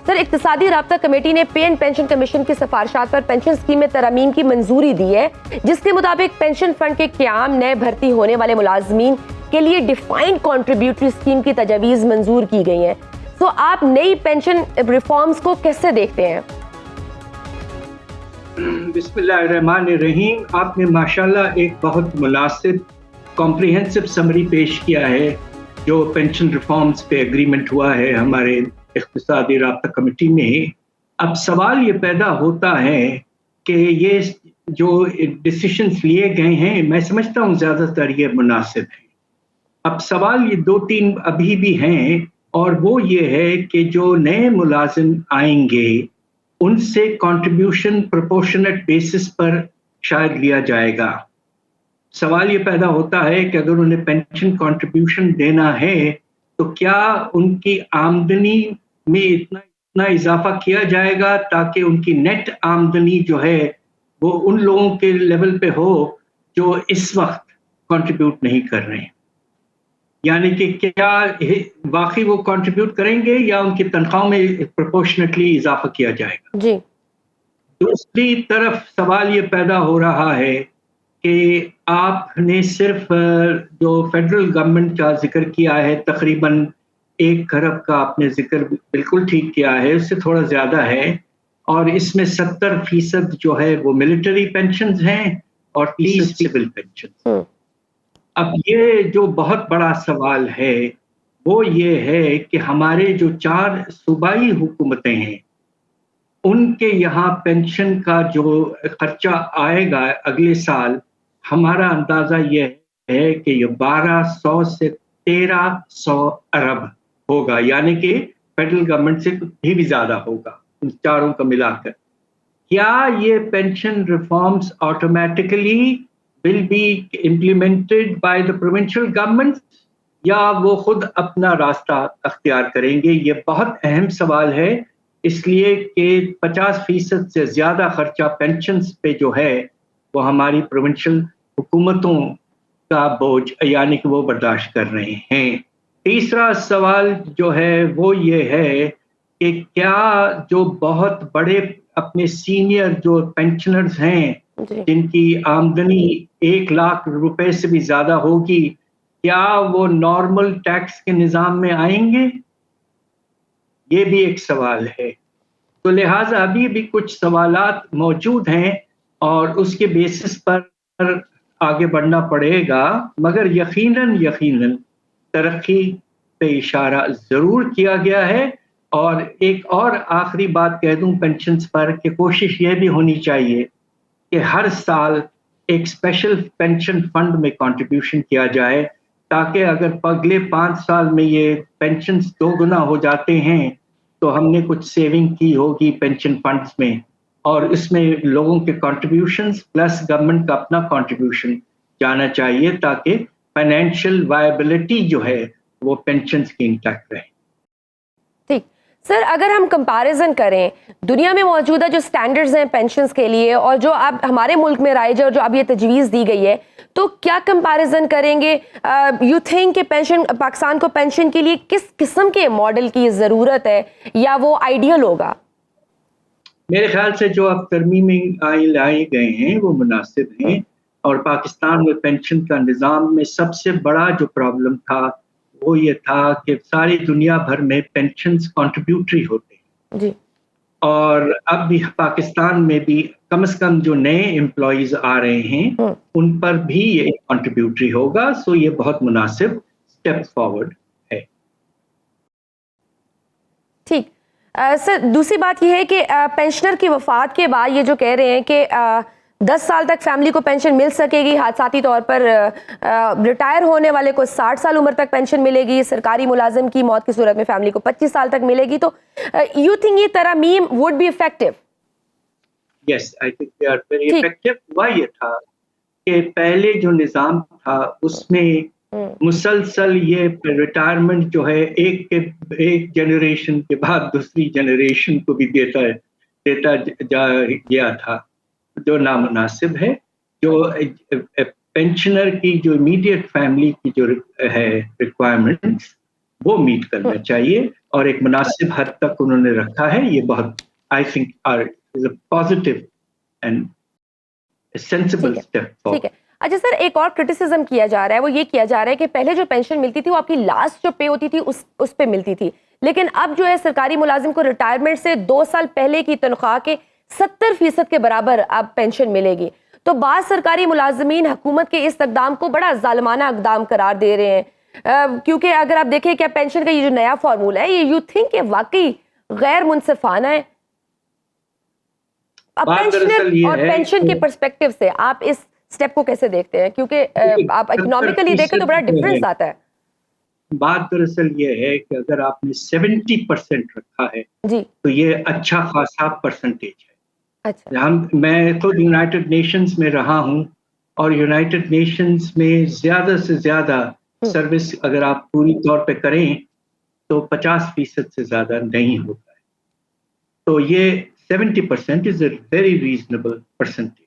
سر، اقتصادی رابطہ کمیٹی نے پے اینڈ پینشن کمیشن کی سفارشات پر پینشن اسکیم میں ترامیم کی منظوری دی ہے، جس کے مطابق پینشن فنڈ کے قیام، نئے بھرتی ہونے والے ملازمین کے لیے ڈیفائنڈ کنٹریبیوٹری اسکیم کی تجاویز منظور کی گئی ہیں۔ تو آپ نئی پینشن ریفارمز کو کیسے دیکھتے ہیں؟ بسم اللہ الرحمن الرحیم۔ آپ نے ماشاءاللہ ایک بہت مناسب کمپریہنسو سمری پیش کیا ہے جو پینشن ریفارمز پہ اگریمنٹ ہوا ہے ہمارے اقتصادی رابطہ کمیٹی میں۔ اب سوال یہ پیدا ہوتا ہے کہ یہ جو ڈیسیشنز لیے گئے ہیں، میں سمجھتا ہوں زیادہ تر یہ مناسب ہیں۔ اب سوال یہ 2-3 ابھی بھی ہیں، اور وہ یہ ہے کہ جو نئے ملازم آئیں گے ان سے کنٹریبیوشن پروپورشنٹ بیسس پر شاید لیا جائے گا۔ سوال یہ پیدا ہوتا ہے کہ اگر انہیں پینشن کنٹریبیوشن دینا ہے تو کیا ان کی آمدنی میں اتنا اضافہ کیا جائے گا تاکہ ان کی نیٹ آمدنی جو ہے وہ ان لوگوں کے لیول پہ ہو جو اس وقت کنٹریبیوٹ نہیں کر رہے ہیں، یعنی کہ کیا واقعی وہ کنٹریبیوٹ کریں گے یا ان کی تنخواہوں میں پروپورشنٹلی اضافہ کیا جائے گا۔ جی۔ دوسری طرف سوال یہ پیدا ہو رہا ہے کہ آپ نے صرف جو فیڈرل گورنمنٹ کا ذکر کیا ہے، تقریباً 1 کھرب کا آپ نے ذکر بالکل ٹھیک کیا ہے، اس سے تھوڑا زیادہ ہے، اور اس میں 70% جو ہے وہ ملٹری پینشنز ہیں اور 30 سول پینشن۔ اب یہ جو بہت بڑا سوال ہے وہ یہ ہے کہ ہمارے جو 4 صوبائی حکومتیں ہیں ان کے یہاں پینشن کا جو خرچہ آئے گا اگلے سال، ہمارا اندازہ یہ ہے کہ یہ 1200 سے 1300 ارب ہوگا، یعنی کہ فیڈرل گورنمنٹ سے بھی زیادہ ہوگا ان چاروں کا ملا کر۔ کیا یہ pension reforms automatically will be implemented by the provincial governments یا وہ خود اپنا راستہ اختیار کریں گے؟ یہ بہت اہم سوال ہے، اس لیے کہ 50% سے زیادہ خرچہ پینشنز پہ جو ہے وہ ہماری پروونشل حکومتوں کا بوجھ، یعنی کہ وہ برداشت کر رہے ہیں۔ تیسرا سوال جو ہے وہ یہ ہے کہ کیا جو بہت بڑے اپنے سینئر جو پینشنرز ہیں جن کی آمدنی 1 لاکھ روپے سے بھی زیادہ ہوگی، کیا وہ نارمل ٹیکس کے نظام میں آئیں گے؟ یہ بھی ایک سوال ہے۔ تو لہٰذا ابھی بھی کچھ سوالات موجود ہیں اور اس کے بیسس پر آگے بڑھنا پڑے گا، مگر یقیناً ترقی پہ اشارہ ضرور کیا گیا ہے۔ اور ایک اور آخری بات کہہ دوں پینشنز پر کہ کوشش یہ بھی ہونی چاہیے کہ ہر سال ایک اسپیشل پینشن فنڈ میں کنٹریبیوشن کیا جائے، تاکہ اگر اگلے 5 سال میں یہ پینشنز 2 گنا ہو جاتے ہیں تو ہم نے کچھ سیونگ کی ہوگی پینشن فنڈز میں، اور اس میں لوگوں کے کنٹریبیوشنز پلس گورنمنٹ کا اپنا کنٹریبیوشن جانا چاہیے تاکہ فائنینشیل وائبلٹی جو ہے وہ پینشنز کی انٹیکٹ رہے۔ ٹھیک سر، اگر ہم کمپیریزن کریں دنیا میں موجودہ جو سٹینڈرڈز ہیں پینشنز کے لیے اور جو اب ہمارے ملک میں رائج ہے اور جو اب یہ تجویز دی گئی ہے، تو کیا کمپیریزن کریں گے؟ یو تھنک کہ پاکستان کو پینشن کے لیے کس قسم کے ماڈل کی ضرورت ہے یا وہ آئیڈیل ہوگا؟ میرے خیال سے جو اب ترمیمیں لائے گئے ہیں وہ مناسب ہیں، اور پاکستان میں پینشن کا نظام میں سب سے بڑا جو پرابلم تھا وہ یہ تھا کہ ساری دنیا بھر میں پینشنز کنٹریبیوٹری ہوتے ہیں جی، اور اب بھی پاکستان میں بھی کم از کم جو نئے امپلائیز آ رہے ہیں ان پر بھی یہ کنٹریبیوٹری ہوگا، سو یہ بہت مناسب اسٹیپ فارورڈ ہے۔ ٹھیک سر، دوسری بات یہ ہے کہ پینشنر کی وفات کے بعد یہ جو کہہ رہے ہیں کہ 10 سال تک فیملی کو پینشن مل سکے گی، حادثاتی طور پر ریٹائر ہونے والے کو 60 سال عمر تک پینشن ملے گی، سرکاری ملازم کی موت کی صورت میں فیملی کو 25 سال تک ملے گی، تو یو تھنک یہ ترامیم would be effective? Yes, I think they are very effective. ہوا یہ تھا کہ پہلے جو نظام تھا اس میں مسلسل یہ ریٹائرمنٹ جو ہے ایک جنریشن کے بعد دوسری جنریشن کو بھی دیتا جا گیا تھا، جو نامناسب ہے۔ جو پینشنر کی جو امیڈیٹ فیملی کی جو ہے ریکوائرمنٹس وہ میٹ کرنا چاہیے، اور ایک مناسب حد تک انہوں نے رکھا ہے. یہ بہت I think is a positive and sensible step. ٹھیک ہے. اچھا سر، ایک اور کرٹیسزم کیا جا رہا ہے، وہ یہ کیا جا رہا ہے کہ پہلے جو پینشن ملتی تھی وہ آپ کی لاسٹ جو پے ہوتی تھی اس پہ ملتی تھی، لیکن اب جو ہے سرکاری ملازم کو ریٹائرمنٹ سے 2 سال پہلے کی تنخواہ کے 70% کے برابر اب پینشن ملے گی. تو بعض سرکاری ملازمین حکومت کے اس اقدام کو بڑا ظالمانہ اقدام قرار دے رہے ہیں، کیونکہ اگر آپ دیکھیں کہ پینشن کا یہ جو نیا فارمولہ ہے، یہ یو تھنک کہ واقعی غیر منصفانہ ہے. اب پینشنر اور پینشن کے پرسپیکٹو سے آپ اس سٹیپ کو کیسے دیکھتے ہیں؟ کیونکہ آپ اکنامکلی دیکھیں تو بڑا ڈفرنس آتا ہے. بات دراصل یہ ہے کہ اگر آپ نے 70% رکھا ہے جی تو یہ اچھا خاصا پرسنٹیج ہے. اچھا میں خود یونائٹڈ نیشنز میں رہا ہوں، اور یونائٹڈ نیشنز میں زیادہ سے زیادہ سروس اگر آپ پوری طور پہ کریں تو 50% سے زیادہ نہیں ہوتا ہے. تو یہ 70% از اے ویری ریزنیبل پرسنٹیج.